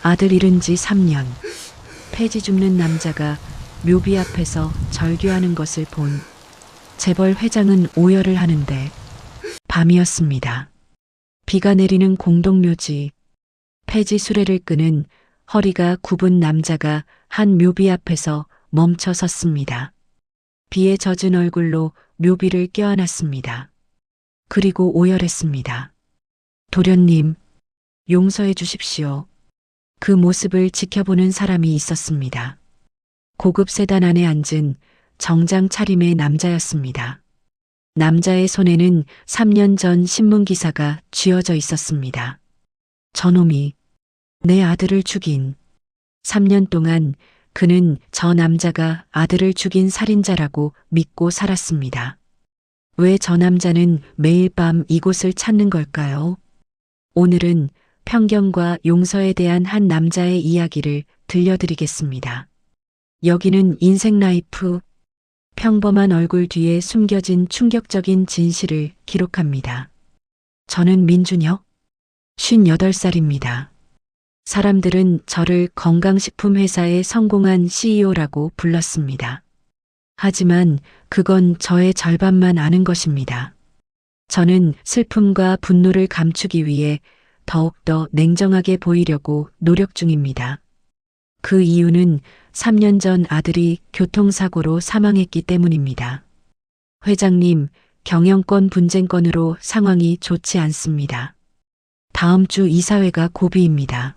아들 잃은 지 3년. 폐지 줍는 남자가 묘비 앞에서 절규하는 것을 본 재벌 회장은 오열을 하는데 밤이었습니다. 비가 내리는 공동묘지. 폐지 수레를 끄는 허리가 굽은 남자가 한 묘비 앞에서 멈춰 섰습니다. 비에 젖은 얼굴로 묘비를 껴안았습니다. 그리고 오열했습니다. 도련님, 용서해 주십시오. 그 모습을 지켜보는 사람이 있었습니다. 고급 세단 안에 앉은 정장 차림의 남자였습니다. 남자의 손에는 3년 전 신문 기사가 쥐어져 있었습니다. 저놈이 내 아들을 죽인. 3년 동안 그는 저 남자가 아들을 죽인 살인자라고 믿고 살았습니다. 왜 저 남자는 매일 밤 이곳을 찾는 걸까요? 오늘은 편견과 용서에 대한 한 남자의 이야기를 들려드리겠습니다. 여기는 인생 라이프. 평범한 얼굴 뒤에 숨겨진 충격적인 진실을 기록합니다. 저는 민준혁, 58살입니다. 사람들은 저를 건강식품 회사의 성공한 CEO라고 불렀습니다. 하지만 그건 저의 절반만 아는 것입니다. 저는 슬픔과 분노를 감추기 위해 더욱더 냉정하게 보이려고 노력 중입니다. 그 이유는 3년 전 아들이 교통사고로 사망했기 때문입니다. 회장님, 경영권 분쟁권으로 상황이 좋지 않습니다. 다음 주 이사회가 고비입니다.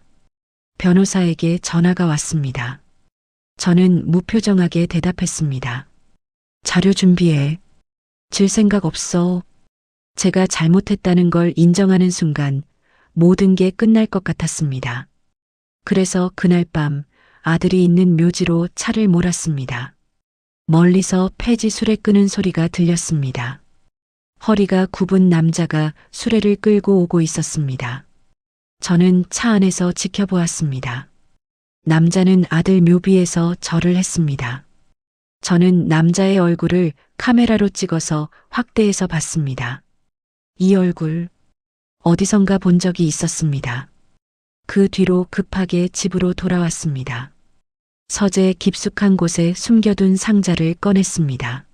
변호사에게 전화가 왔습니다. 저는 무표정하게 대답했습니다. 자료 준비해. 질 생각 없어. 제가 잘못했다는 걸 인정하는 순간 모든 게 끝날 것 같았습니다. 그래서 그날 밤 아들이 있는 묘지로 차를 몰았습니다. 멀리서 폐지 수레 끄는 소리가 들렸습니다. 허리가 굽은 남자가 수레를 끌고 오고 있었습니다. 저는 차 안에서 지켜보았습니다. 남자는 아들 묘비에서 절을 했습니다. 저는 남자의 얼굴을 카메라로 찍어서 확대해서 봤습니다. 이 얼굴 어디선가 본 적이 있었습니다. 그 뒤로 급하게 집으로 돌아왔습니다. 서재 깊숙한 곳에 숨겨둔 상자를 꺼냈습니다.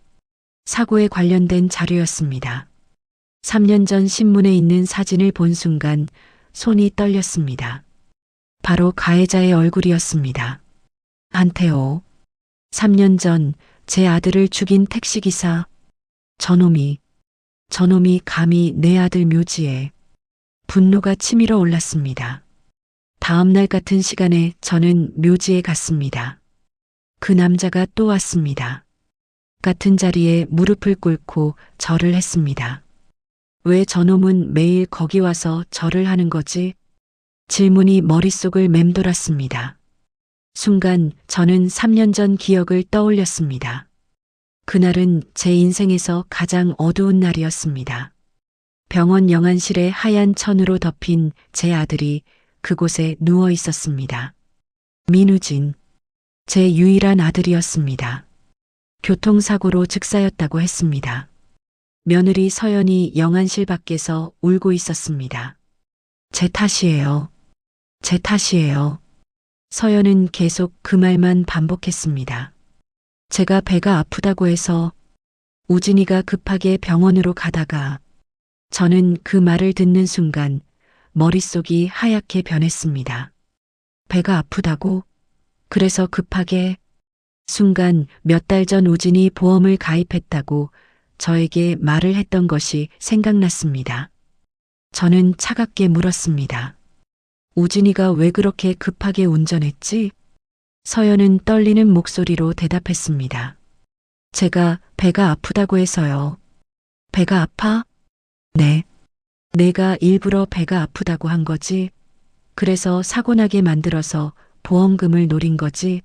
사고에 관련된 자료였습니다. 3년 전 신문에 있는 사진을 본 순간 손이 떨렸습니다. 바로 가해자의 얼굴이었습니다. 안태호. 3년 전 제 아들을 죽인 택시기사. 저놈이 감히 내 아들 묘지에. 분노가 치밀어 올랐습니다. 다음 날 같은 시간에 저는 묘지에 갔습니다. 그 남자가 또 왔습니다. 같은 자리에 무릎을 꿇고 절을 했습니다. 왜 저놈은 매일 거기 와서 절을 하는 거지? 질문이 머릿속을 맴돌았습니다. 순간 저는 3년 전 기억을 떠올렸습니다. 그날은 제 인생에서 가장 어두운 날이었습니다. 병원 영안실에 하얀 천으로 덮인 제 아들이 그곳에 누워 있었습니다. 민우진, 제 유일한 아들이었습니다. 교통사고로 즉사였다고 했습니다. 며느리 서연이 영안실 밖에서 울고 있었습니다. 제 탓이에요. 제 탓이에요. 서연은 계속 그 말만 반복했습니다. 제가 배가 아프다고 해서. 우진이가 급하게 병원으로 가다가. 저는 그 말을 듣는 순간 머릿속이 하얗게 변했습니다. 배가 아프다고? 그래서 급하게. 순간 몇 달 전 우진이 보험을 가입했다고 저에게 말을 했던 것이 생각났습니다. 저는 차갑게 물었습니다. 우진이가 왜 그렇게 급하게 운전했지? 서연은 떨리는 목소리로 대답했습니다. 제가 배가 아프다고 해서요. 배가 아파? 네. 내가 일부러 배가 아프다고 한 거지. 그래서 사고 나게 만들어서 보험금을 노린 거지.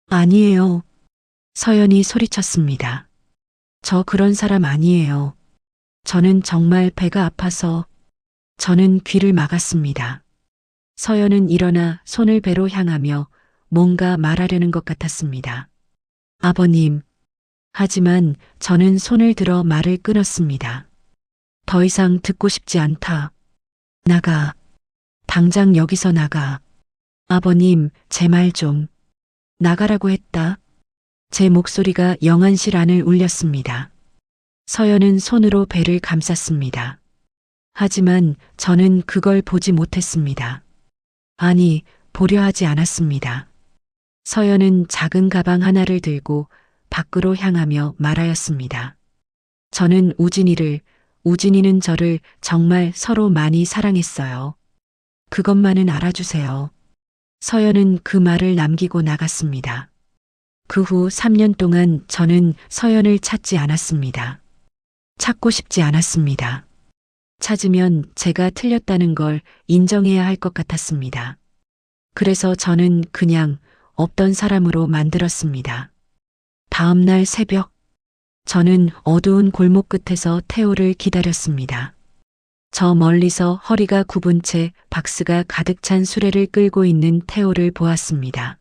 아니에요. 서연이 소리쳤습니다. 저 그런 사람 아니에요. 저는 정말 배가 아파서. 저는 귀를 막았습니다. 서연은 일어나 손을 배로 향하며 뭔가 말하려는 것 같았습니다. 아버님. 하지만 저는 손을 들어 말을 끊었습니다. 더 이상 듣고 싶지 않다. 나가. 당장 여기서 나가. 아버님, 제 말 좀. 나가라고 했다. 제 목소리가 영안실 안을 울렸습니다. 서연은 손으로 배를 감쌌습니다. 하지만 저는 그걸 보지 못했습니다. 아니, 보려 하지 않았습니다. 서연은 작은 가방 하나를 들고 밖으로 향하며 말하였습니다. 저는 우진이는 저를 정말 서로 많이 사랑했어요. 그것만은 알아주세요. 서연은 그 말을 남기고 나갔습니다. 그 후 3년 동안 저는 서연을 찾지 않았습니다. 찾고 싶지 않았습니다. 찾으면 제가 틀렸다는 걸 인정해야 할 것 같았습니다. 그래서 저는 그냥 없던 사람으로 만들었습니다. 다음 날 새벽, 저는 어두운 골목 끝에서 태호를 기다렸습니다. 저 멀리서 허리가 굽은 채 박스가 가득 찬 수레를 끌고 있는 태호를 보았습니다.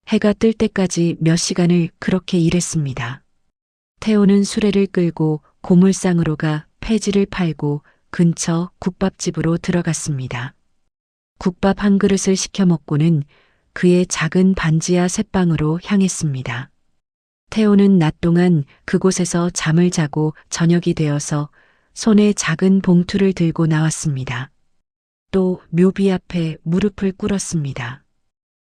해가 뜰 때까지 몇 시간을 그렇게 일했습니다. 태호는 수레를 끌고 고물상으로 가 폐지를 팔고 근처 국밥집으로 들어갔습니다. 국밥 한 그릇을 시켜 먹고는 그의 작은 반지하 새방으로 향했습니다. 태호는 낮 동안 그곳에서 잠을 자고 저녁이 되어서 손에 작은 봉투를 들고 나왔습니다. 또 묘비 앞에 무릎을 꿇었습니다.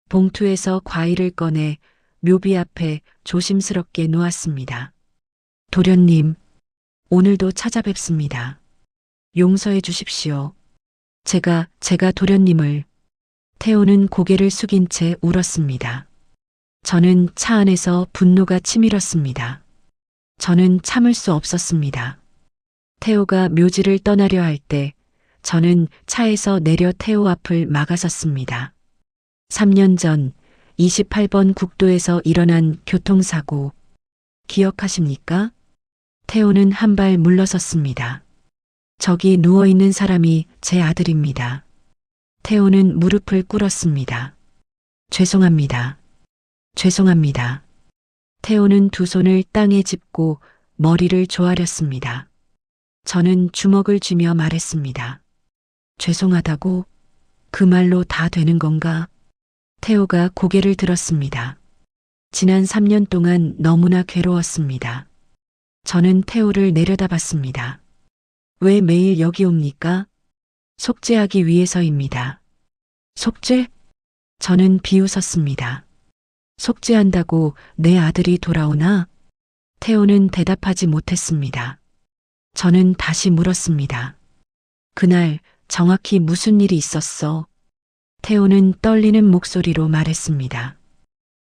봉투에서 과일을 꺼내 묘비 앞에 조심스럽게 놓았습니다. 도련님, 오늘도 찾아뵙습니다. 용서해 주십시오. 제가 도련님을. 태호는 고개를 숙인 채 울었습니다. 저는 차 안에서 분노가 치밀었습니다. 저는 참을 수 없었습니다. 태호가 묘지를 떠나려 할 때 저는 차에서 내려 태호 앞을 막아섰습니다. 3년 전 28번 국도에서 일어난 교통사고 기억하십니까? 태호는 한 발 물러섰습니다. 저기 누워있는 사람이 제 아들입니다. 태호는 무릎을 꿇었습니다. 죄송합니다. 죄송합니다. 태호는 두 손을 땅에 짚고 머리를 조아렸습니다. 저는 주먹을 쥐며 말했습니다. 죄송하다고? 그 말로 다 되는 건가? 태호가 고개를 들었습니다. 지난 3년 동안 너무나 괴로웠습니다. 저는 태호를 내려다봤습니다. 왜 매일 여기 옵니까? 속죄하기 위해서입니다. 속죄? 저는 비웃었습니다. 속죄한다고 내 아들이 돌아오나? 태호는 대답하지 못했습니다. 저는 다시 물었습니다. 그날 정확히 무슨 일이 있었어? 태호는 떨리는 목소리로 말했습니다.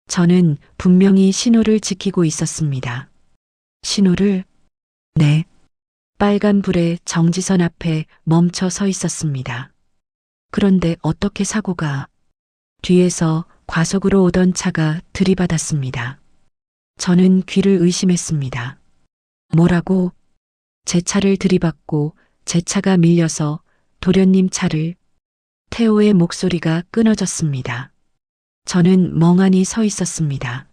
저는 분명히 신호를 지키고 있었습니다. 신호를? 네. 빨간 불에 정지선 앞에 멈춰 서 있었습니다. 그런데 어떻게 사고가? 뒤에서 과속으로 오던 차가 들이받았습니다. 저는 귀를 의심했습니다. 뭐라고? 제 차를 들이받고 제 차가 밀려서 도련님 차를. 태호의 목소리가 끊어졌습니다. 저는 멍하니 서 있었습니다.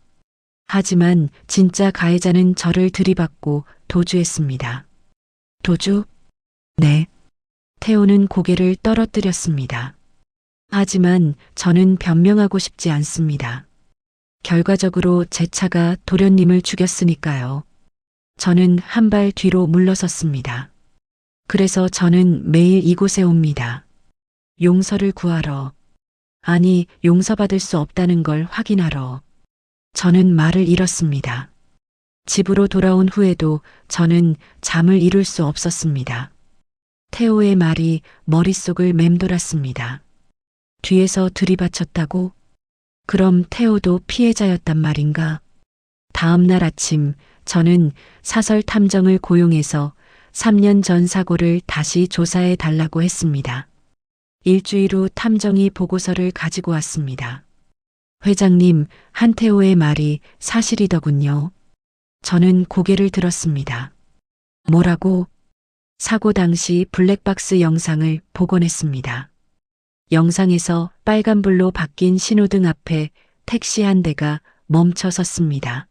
하지만 진짜 가해자는 저를 들이받고 도주했습니다. 도주? 네. 태호는 고개를 떨어뜨렸습니다. 하지만 저는 변명하고 싶지 않습니다. 결과적으로 제 차가 도련님을 죽였으니까요. 저는 한 발 뒤로 물러섰습니다. 그래서 저는 매일 이곳에 옵니다. 용서를 구하러. 아니, 용서받을 수 없다는 걸 확인하러. 저는 말을 잃었습니다. 집으로 돌아온 후에도 저는 잠을 이룰 수 없었습니다. 태호의 말이 머릿속을 맴돌았습니다. 뒤에서 들이받쳤다고? 그럼 태호도 피해자였단 말인가? 다음 날 아침 저는 사설 탐정을 고용해서 3년 전 사고를 다시 조사해 달라고 했습니다. 일주일 후 탐정이 보고서를 가지고 왔습니다. 회장님, 한태호의 말이 사실이더군요. 저는 고개를 들었습니다. 뭐라고? 사고 당시 블랙박스 영상을 복원했습니다. 영상에서 빨간불로 바뀐 신호등 앞에 택시 한 대가 멈춰 섰습니다.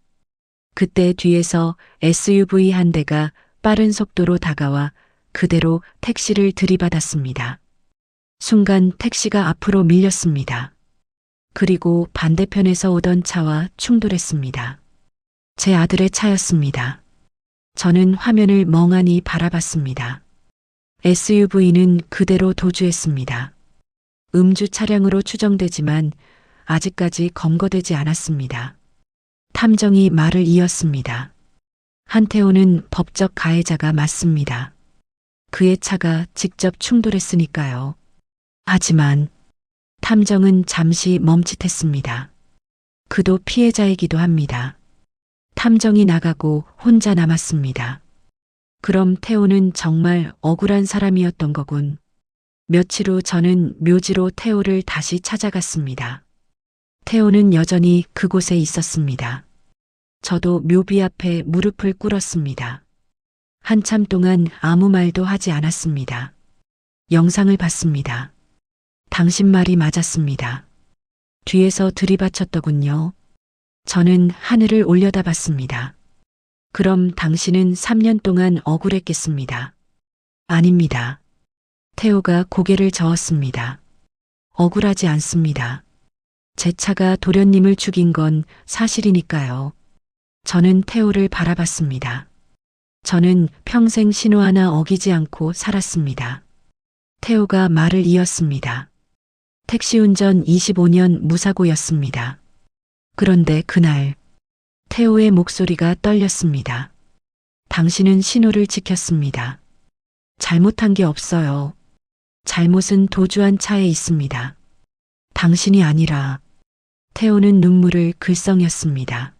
그때 뒤에서 SUV 한 대가 빠른 속도로 다가와 그대로 택시를 들이받았습니다. 순간 택시가 앞으로 밀렸습니다. 그리고 반대편에서 오던 차와 충돌했습니다. 제 아들의 차였습니다. 저는 화면을 멍하니 바라봤습니다. SUV는 그대로 도주했습니다. 음주 차량으로 추정되지만 아직까지 검거되지 않았습니다. 탐정이 말을 이었습니다. 한태호는 법적 가해자가 맞습니다. 그의 차가 직접 충돌했으니까요. 하지만 탐정은 잠시 멈칫했습니다. 그도 피해자이기도 합니다. 탐정이 나가고 혼자 남았습니다. 그럼 태호는 정말 억울한 사람이었던 거군. 며칠 후 저는 묘지로 태호를 다시 찾아갔습니다. 태호는 여전히 그곳에 있었습니다. 저도 묘비 앞에 무릎을 꿇었습니다. 한참 동안 아무 말도 하지 않았습니다. 영상을 봤습니다. 당신 말이 맞았습니다. 뒤에서 들이받쳤더군요. 저는 하늘을 올려다봤습니다. 그럼 당신은 3년 동안 억울했겠습니다. 아닙니다. 태호가 고개를 저었습니다. 억울하지 않습니다. 제 차가 도련님을 죽인 건 사실이니까요. 저는 태호를 바라봤습니다. 저는 평생 신호 하나 어기지 않고 살았습니다. 태호가 말을 이었습니다. 택시운전 25년 무사고였습니다. 그런데 그날 태호의 목소리가 떨렸습니다. 당신은 신호를 지켰습니다. 잘못한 게 없어요. 잘못은 도주한 차에 있습니다. 당신이 아니라. 태호는 눈물을 글썽였습니다.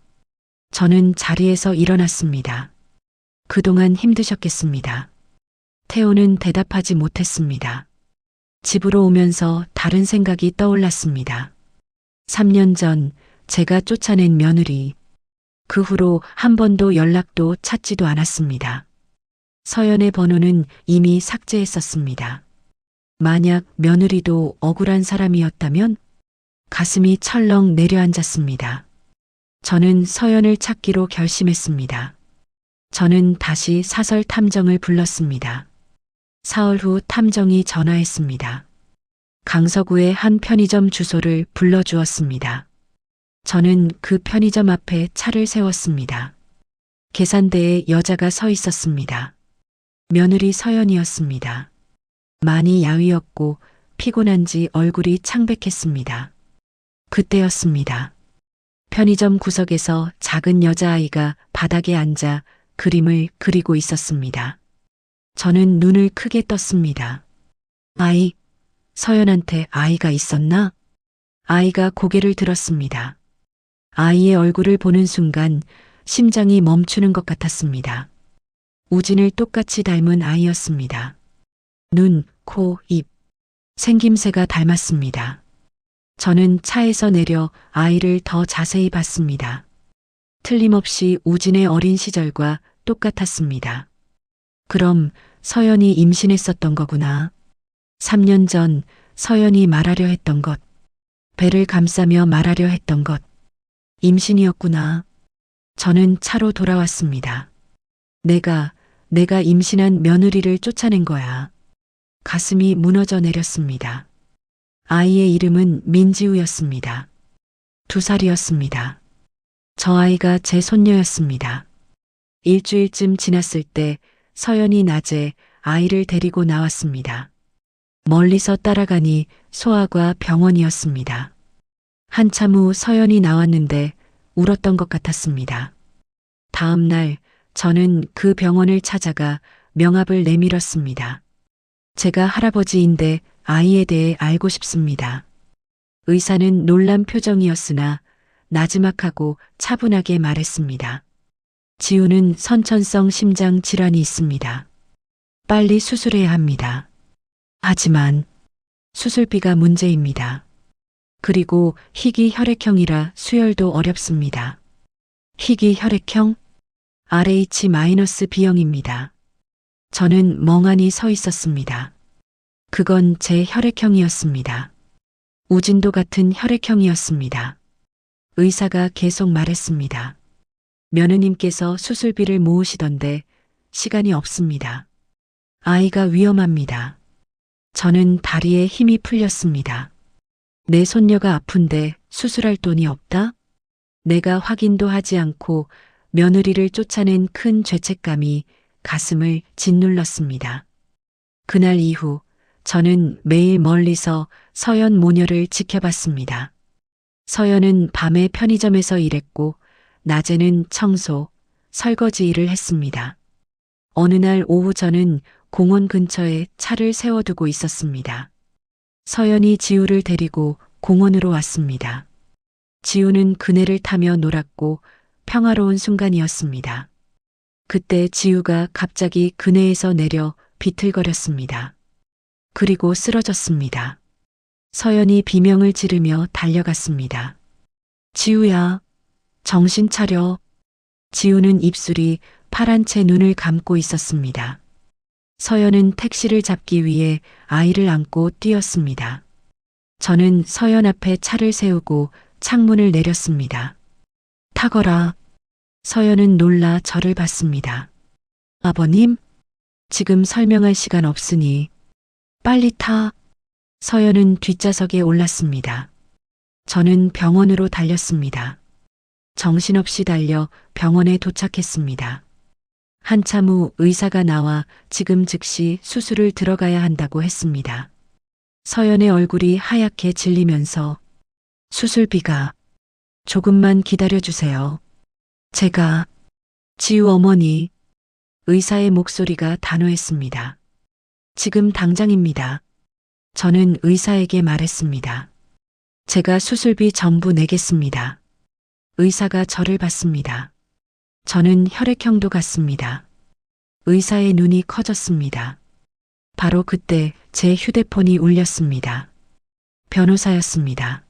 저는 자리에서 일어났습니다. 그동안 힘드셨겠습니다. 태호는 대답하지 못했습니다. 집으로 오면서 다른 생각이 떠올랐습니다. 3년 전 제가 쫓아낸 며느리. 그 후로 한 번도 연락도 찾지도 않았습니다. 서연의 번호는 이미 삭제했었습니다. 만약 며느리도 억울한 사람이었다면 가슴이 철렁 내려앉았습니다. 저는 서연을 찾기로 결심했습니다. 저는 다시 사설 탐정을 불렀습니다. 사흘 후 탐정이 전화했습니다. 강서구의 한 편의점 주소를 불러주었습니다. 저는 그 편의점 앞에 차를 세웠습니다. 계산대에 여자가 서 있었습니다. 며느리 서연이었습니다. 많이 야위었고 피곤한지 얼굴이 창백했습니다. 그때였습니다. 편의점 구석에서 작은 여자아이가 바닥에 앉아 그림을 그리고 있었습니다. 저는 눈을 크게 떴습니다. 아이, 서연한테 아이가 있었나? 아이가 고개를 들었습니다. 아이의 얼굴을 보는 순간 심장이 멈추는 것 같았습니다. 우진을 똑같이 닮은 아이였습니다. 눈, 코, 입, 생김새가 닮았습니다. 저는 차에서 내려 아이를 더 자세히 봤습니다. 틀림없이 우진의 어린 시절과 똑같았습니다. 그럼 서연이 임신했었던 거구나. 3년 전 서연이 말하려 했던 것, 배를 감싸며 말하려 했던 것, 임신이었구나. 저는 차로 돌아왔습니다. 내가 임신한 며느리를 쫓아낸 거야. 가슴이 무너져 내렸습니다. 아이의 이름은 민지우였습니다. 2살이었습니다. 저 아이가 제 손녀였습니다. 일주일쯤 지났을 때 서연이 낮에 아이를 데리고 나왔습니다. 멀리서 따라가니 소아과 병원이었습니다. 한참 후 서연이 나왔는데 울었던 것 같았습니다. 다음 날 저는 그 병원을 찾아가 명함을 내밀었습니다. 제가 할아버지인데 아이에 대해 알고 싶습니다. 의사는 놀란 표정이었으나 나지막하고 차분하게 말했습니다. 지우는 선천성 심장 질환이 있습니다. 빨리 수술해야 합니다. 하지만 수술비가 문제입니다. 그리고 희귀 혈액형이라 수혈도 어렵습니다. 희귀 혈액형? RH-B형입니다. 저는 멍하니 서 있었습니다. 그건 제 혈액형이었습니다. 우진도 같은 혈액형이었습니다. 의사가 계속 말했습니다. 며느님께서 수술비를 모으시던데 시간이 없습니다. 아이가 위험합니다. 저는 다리에 힘이 풀렸습니다. 내 손녀가 아픈데 수술할 돈이 없다? 내가 확인도 하지 않고 며느리를 쫓아낸 큰 죄책감이 가슴을 짓눌렀습니다. 그날 이후 저는 매일 멀리서 서연 모녀를 지켜봤습니다. 서연은 밤에 편의점에서 일했고 낮에는 청소, 설거지 일을 했습니다. 어느 날 오후 저는 공원 근처에 차를 세워두고 있었습니다. 서연이 지우를 데리고 공원으로 왔습니다. 지우는 그네를 타며 놀았고 평화로운 순간이었습니다. 그때 지우가 갑자기 그네에서 내려 비틀거렸습니다. 그리고 쓰러졌습니다. 서연이 비명을 지르며 달려갔습니다. 지우야, 정신 차려. 지우는 입술이 파란 채 눈을 감고 있었습니다. 서연은 택시를 잡기 위해 아이를 안고 뛰었습니다. 저는 서연 앞에 차를 세우고 창문을 내렸습니다. 타거라. 서연은 놀라 저를 봤습니다. 아버님, 지금 설명할 시간 없으니 빨리 타. 서연은 뒷좌석에 올랐습니다. 저는 병원으로 달렸습니다. 정신없이 달려 병원에 도착했습니다. 한참 후 의사가 나와 지금 즉시 수술을 들어가야 한다고 했습니다. 서연의 얼굴이 하얗게 질리면서 수술비가 조금만 기다려주세요. 제가 지우 어머니. 의사의 목소리가 단호했습니다. 지금 당장입니다. 저는 의사에게 말했습니다. 제가 수술비 전부 내겠습니다. 의사가 저를 봤습니다. 저는 혈액형도 같습니다. 의사의 눈이 커졌습니다. 바로 그때 제 휴대폰이 울렸습니다. 변호사였습니다.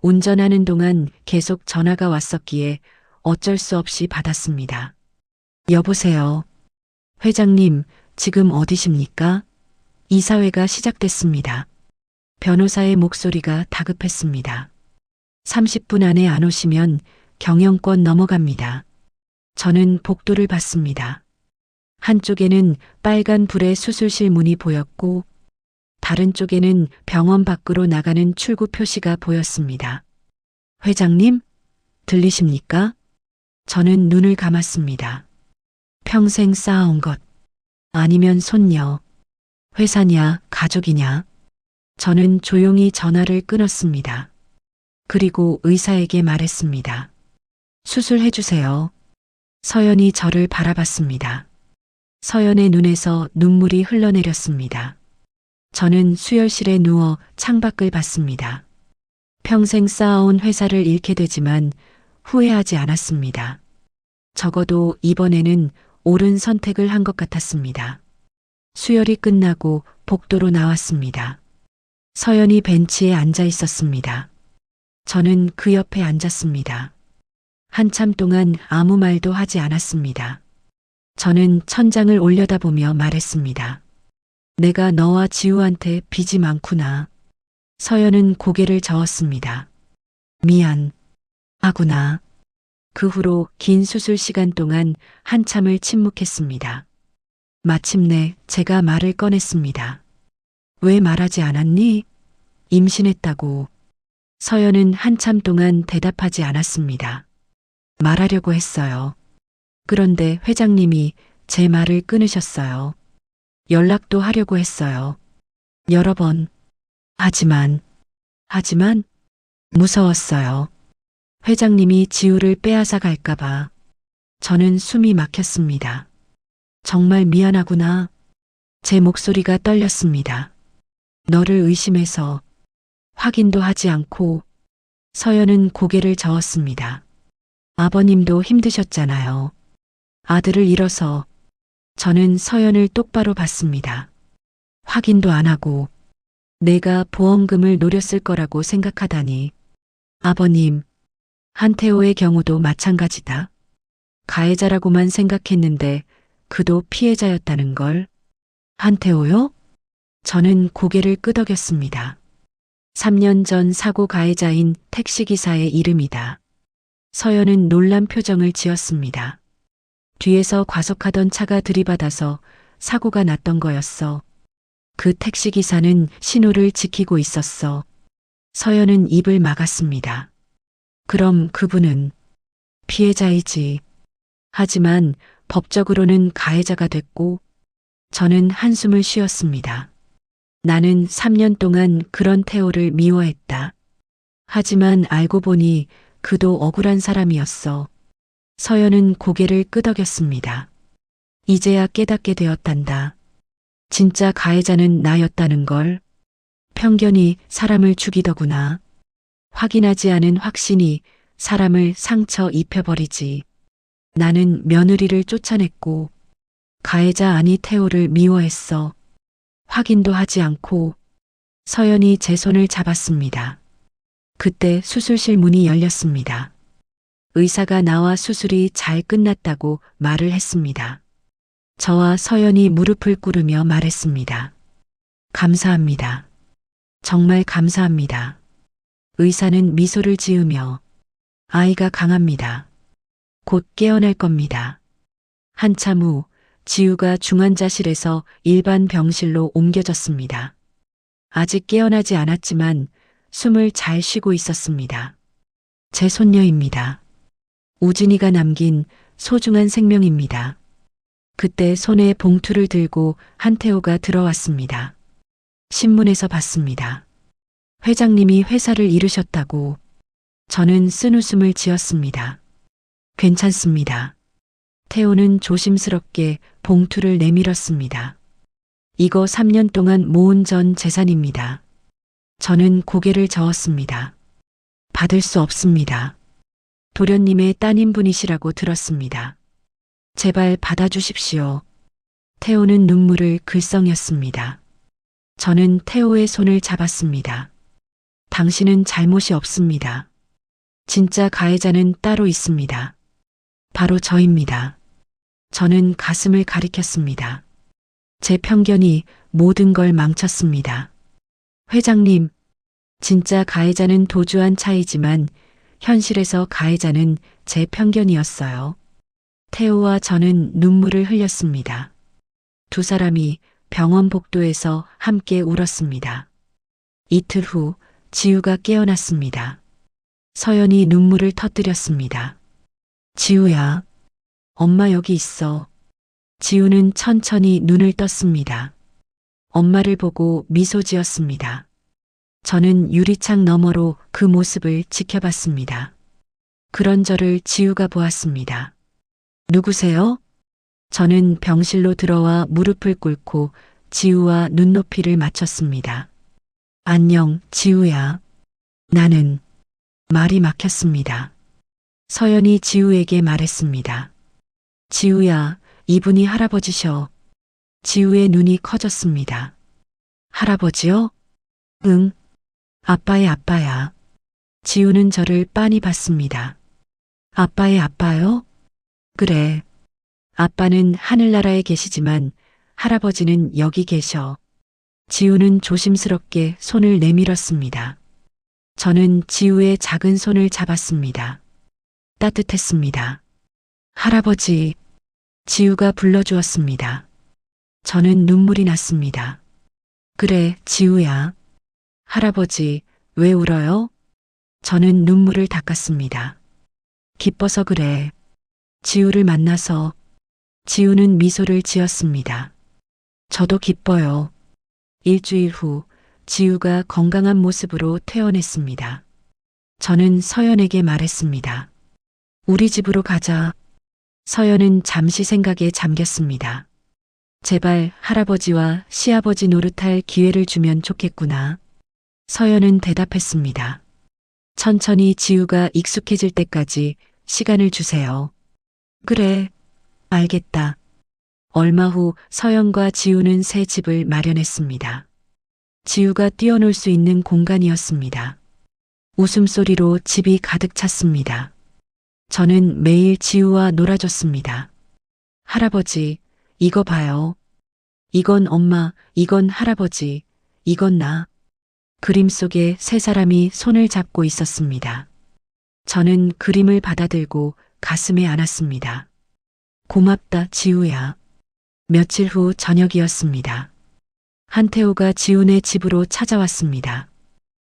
운전하는 동안 계속 전화가 왔었기에 어쩔 수 없이 받았습니다. 여보세요. 회장님, 지금 어디십니까? 이사회가 시작됐습니다. 변호사의 목소리가 다급했습니다. 30분 안에 안 오시면 경영권 넘어갑니다. 저는 복도를 봤습니다. 한쪽에는 빨간 불의 수술실 문이 보였고 다른 쪽에는 병원 밖으로 나가는 출구 표시가 보였습니다. 회장님, 들리십니까? 저는 눈을 감았습니다. 평생 쌓아온 것, 아니면 손녀, 회사냐, 가족이냐. 저는 조용히 전화를 끊었습니다. 그리고 의사에게 말했습니다. 수술해주세요. 서연이 저를 바라봤습니다. 서연의 눈에서 눈물이 흘러내렸습니다. 저는 수혈실에 누워 창밖을 봤습니다. 평생 쌓아온 회사를 잃게 되지만 후회하지 않았습니다. 적어도 이번에는 옳은 선택을 한 것 같았습니다. 수혈이 끝나고 복도로 나왔습니다. 서연이 벤치에 앉아 있었습니다. 저는 그 옆에 앉았습니다. 한참 동안 아무 말도 하지 않았습니다. 저는 천장을 올려다보며 말했습니다. 내가 너와 지우한테 빚이 많구나. 서연은 고개를 저었습니다. 미안. 하구나. 그 후로 긴 수술 시간 동안 한참을 침묵했습니다. 마침내 제가 말을 꺼냈습니다. 왜 말하지 않았니? 임신했다고. 서연은 한참 동안 대답하지 않았습니다. 말하려고 했어요. 그런데 회장님이 제 말을 끊으셨어요. 연락도 하려고 했어요. 여러 번. 하지만 무서웠어요. 회장님이 지우를 빼앗아 갈까봐. 저는 숨이 막혔습니다. 정말 미안하구나. 제 목소리가 떨렸습니다. 너를 의심해서 확인도 하지 않고. 서연은 고개를 저었습니다. 아버님도 힘드셨잖아요. 아들을 잃어서. 저는 서연을 똑바로 봤습니다. 확인도 안 하고 내가 보험금을 노렸을 거라고 생각하다니. 아버님, 한태호의 경우도 마찬가지다. 가해자라고만 생각했는데 그도 피해자였다는 걸. 한태호요? 저는 고개를 끄덕였습니다. 3년 전 사고 가해자인 택시기사의 이름이다. 서연은 놀란 표정을 지었습니다. 뒤에서 과속하던 차가 들이받아서 사고가 났던 거였어. 그 택시기사는 신호를 지키고 있었어. 서연은 입을 막았습니다. 그럼 그분은 피해자이지. 하지만 법적으로는 가해자가 됐고 저는 한숨을 쉬었습니다. 나는 3년 동안 그런 태호를 미워했다. 하지만 알고 보니 그도 억울한 사람이었어. 서연은 고개를 끄덕였습니다. 이제야 깨닫게 되었단다. 진짜 가해자는 나였다는 걸. 편견이 사람을 죽이더구나. 확인하지 않은 확신이 사람을 상처 입혀버리지. 나는 며느리를 쫓아냈고 가해자 아니 태호를 미워했어. 확인도 하지 않고. 서연이 제 손을 잡았습니다. 그때 수술실 문이 열렸습니다. 의사가 나와 수술이 잘 끝났다고 말을 했습니다. 저와 서연이 무릎을 꿇으며 말했습니다. 감사합니다. 정말 감사합니다. 의사는 미소를 지으며 아이가 강합니다. 곧 깨어날 겁니다. 한참 후 지우가 중환자실에서 일반 병실로 옮겨졌습니다. 아직 깨어나지 않았지만 숨을 잘 쉬고 있었습니다. 제 손녀입니다. 우진이가 남긴 소중한 생명입니다. 그때 손에 봉투를 들고 한태호가 들어왔습니다. 신문에서 봤습니다. 회장님이 회사를 잃으셨다고. 저는 쓴웃음을 지었습니다. 괜찮습니다. 태호는 조심스럽게 봉투를 내밀었습니다. 이거 3년 동안 모은 전 재산입니다. 저는 고개를 저었습니다. 받을 수 없습니다. 도련님의 따님분이시라고 들었습니다. 제발 받아주십시오. 태호는 눈물을 글썽였습니다. 저는 태호의 손을 잡았습니다. 당신은 잘못이 없습니다. 진짜 가해자는 따로 있습니다. 바로 저입니다. 저는 가슴을 가리켰습니다. 제 편견이 모든 걸 망쳤습니다. 회장님, 진짜 가해자는 도주한 차이지만 현실에서 가해자는 제 편견이었어요. 태호와 저는 눈물을 흘렸습니다. 두 사람이 병원 복도에서 함께 울었습니다. 이틀 후 지우가 깨어났습니다. 서연이 눈물을 터뜨렸습니다. 지우야, 엄마 여기 있어. 지우는 천천히 눈을 떴습니다. 엄마를 보고 미소 지었습니다. 저는 유리창 너머로 그 모습을 지켜봤습니다. 그런 저를 지우가 보았습니다. 누구세요? 저는 병실로 들어와 무릎을 꿇고 지우와 눈높이를 맞췄습니다. 안녕, 지우야. 나는 말이 막혔습니다. 서연이 지우에게 말했습니다. 지우야, 이분이 할아버지셔. 지우의 눈이 커졌습니다. 할아버지요? 응, 아빠의 아빠야. 지우는 저를 빤히 봤습니다. 아빠의 아빠요? 그래. 아빠는 하늘나라에 계시지만 할아버지는 여기 계셔. 지우는 조심스럽게 손을 내밀었습니다. 저는 지우의 작은 손을 잡았습니다. 따뜻했습니다. 할아버지, 지우가 불러주었습니다. 저는 눈물이 났습니다. 그래, 지우야. 할아버지, 왜 울어요? 저는 눈물을 닦았습니다. 기뻐서 그래. 지우를 만나서. 지우는 미소를 지었습니다. 저도 기뻐요. 일주일 후 지우가 건강한 모습으로 퇴원했습니다. 저는 서연에게 말했습니다. 우리 집으로 가자. 서연은 잠시 생각에 잠겼습니다. 제발 할아버지와 시아버지 노릇할 기회를 주면 좋겠구나. 서연은 대답했습니다. 천천히 지우가 익숙해질 때까지 시간을 주세요. 그래, 알겠다. 얼마 후 서연과 지우는 새 집을 마련했습니다. 지우가 뛰어놀 수 있는 공간이었습니다. 웃음소리로 집이 가득 찼습니다. 저는 매일 지우와 놀아줬습니다. 할아버지, 이거 봐요. 이건 엄마, 이건 할아버지, 이건 나. 그림 속에 세 사람이 손을 잡고 있었습니다. 저는 그림을 받아들고 가슴에 안았습니다. 고맙다, 지우야. 며칠 후 저녁이었습니다. 한태호가 지우네 집으로 찾아왔습니다.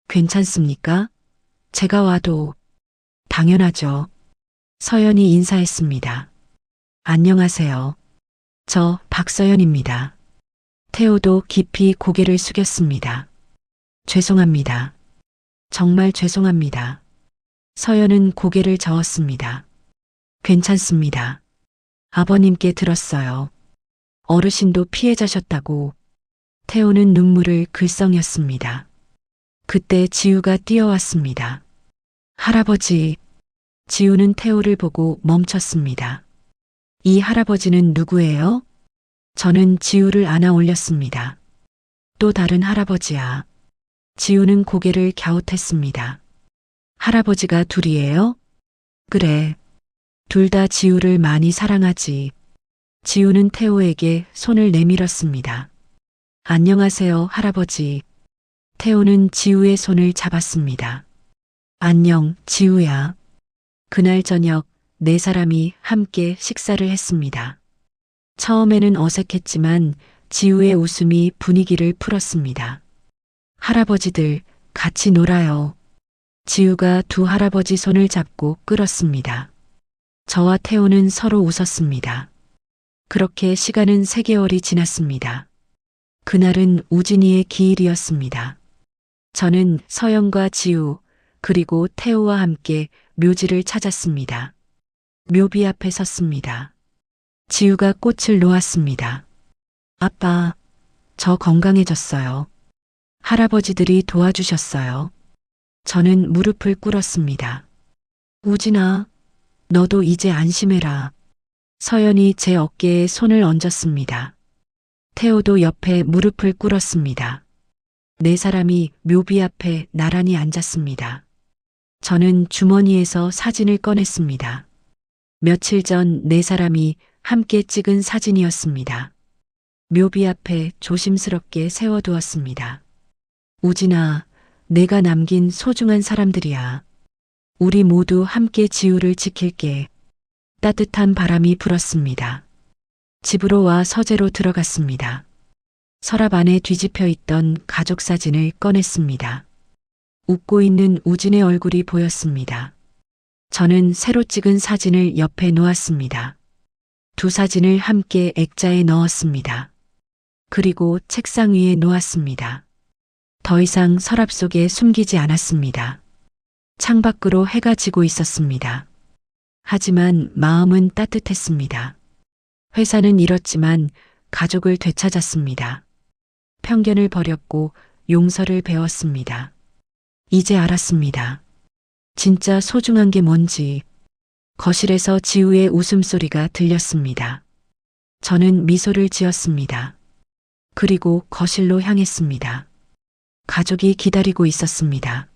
괜찮습니까? 제가 와도 당연하죠. 서연이 인사했습니다. 안녕하세요. 저 박서연입니다. 태호도 깊이 고개를 숙였습니다. 죄송합니다. 정말 죄송합니다. 서연은 고개를 저었습니다. 괜찮습니다. 아버님께 들었어요. 어르신도 피해자셨다고. 태호는 눈물을 글썽였습니다. 그때 지우가 뛰어왔습니다. 할아버지. 지우는 태호를 보고 멈췄습니다. 이 할아버지는 누구예요? 저는 지우를 안아 올렸습니다. 또 다른 할아버지야. 지우는 고개를 갸웃했습니다. 할아버지가 둘이에요? 그래. 둘 다 지우를 많이 사랑하지. 지우는 태호에게 손을 내밀었습니다. 안녕하세요, 할아버지. 태호는 지우의 손을 잡았습니다. 안녕, 지우야. 그날 저녁 네 사람이 함께 식사를 했습니다. 처음에는 어색했지만 지우의 웃음이 분위기를 풀었습니다. 할아버지들, 같이 놀아요. 지우가 두 할아버지 손을 잡고 끌었습니다. 저와 태호는 서로 웃었습니다. 그렇게 시간은 3개월이 지났습니다. 그날은 우진이의 기일이었습니다. 저는 서연과 지우, 그리고 태호와 함께 묘지를 찾았습니다. 묘비 앞에 섰습니다. 지우가 꽃을 놓았습니다. 아빠, 저 건강해졌어요. 할아버지들이 도와주셨어요. 저는 무릎을 꿇었습니다. 우진아, 너도 이제 안심해라. 서연이 제 어깨에 손을 얹었습니다. 태호도 옆에 무릎을 꿇었습니다. 네 사람이 묘비 앞에 나란히 앉았습니다. 저는 주머니에서 사진을 꺼냈습니다. 며칠 전 네 사람이 함께 찍은 사진이었습니다. 묘비 앞에 조심스럽게 세워두었습니다. 우진아, 내가 남긴 소중한 사람들이야. 우리 모두 함께 지우를 지킬게. 따뜻한 바람이 불었습니다. 집으로 와 서재로 들어갔습니다. 서랍 안에 뒤집혀 있던 가족 사진을 꺼냈습니다. 웃고 있는 우진의 얼굴이 보였습니다. 저는 새로 찍은 사진을 옆에 놓았습니다. 두 사진을 함께 액자에 넣었습니다. 그리고 책상 위에 놓았습니다. 더 이상 서랍 속에 숨기지 않았습니다. 창밖으로 해가 지고 있었습니다. 하지만 마음은 따뜻했습니다. 회사는 잃었지만 가족을 되찾았습니다. 편견을 버렸고 용서를 배웠습니다. 이제 알았습니다. 진짜 소중한 게 뭔지. 거실에서 지우의 웃음소리가 들렸습니다. 저는 미소를 지었습니다. 그리고 거실로 향했습니다. 가족이 기다리고 있었습니다.